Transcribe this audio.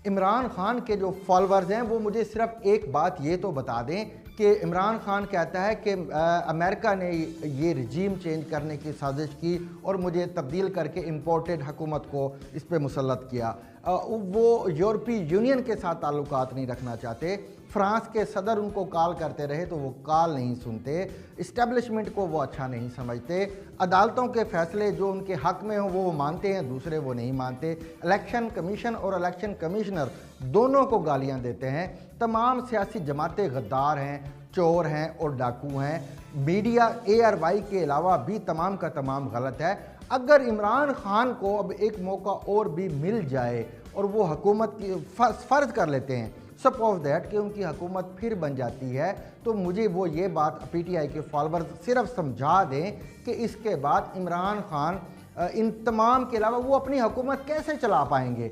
इमरान खान के जो फॉलोअर्स हैं वो मुझे सिर्फ एक बात ये तो बता दें कि इमरान खान कहता है कि अमेरिका ने ये रजीम चेंज करने की साजिश की और मुझे तब्दील करके इम्पोर्टेड हुकूमत को इस पर मुसल्लत किया। वो यूरोपीय यूनियन के साथ ताल्लुकात नहीं रखना चाहते। फ्रांस के सदर उनको कॉल करते रहे तो वो कॉल नहीं सुनते। इस्टेब्लिशमेंट को वो अच्छा नहीं समझते। अदालतों के फैसले जो उनके हक़ में हों वो मानते हैं, दूसरे वो नहीं मानते। इलेक्शन कमीशन और इलेक्शन कमिश्नर दोनों को गालियां देते हैं। तमाम सियासी जमातें गद्दार हैं, चोर हैं और डाकू हैं। मीडिया ARY के अलावा भी तमाम का तमाम गलत है। अगर इमरान खान को अब एक मौका और भी मिल जाए और वो हुकूमत की फ़र्ज़ कर लेते हैं सपोज दैट कि उनकी हुकूमत फिर बन जाती है, तो मुझे वो ये बात PTI के फॉलोअर्स सिर्फ समझा दें कि इसके बाद इमरान खान इन तमाम के अलावा वो अपनी हुकूमत कैसे चला पाएंगे।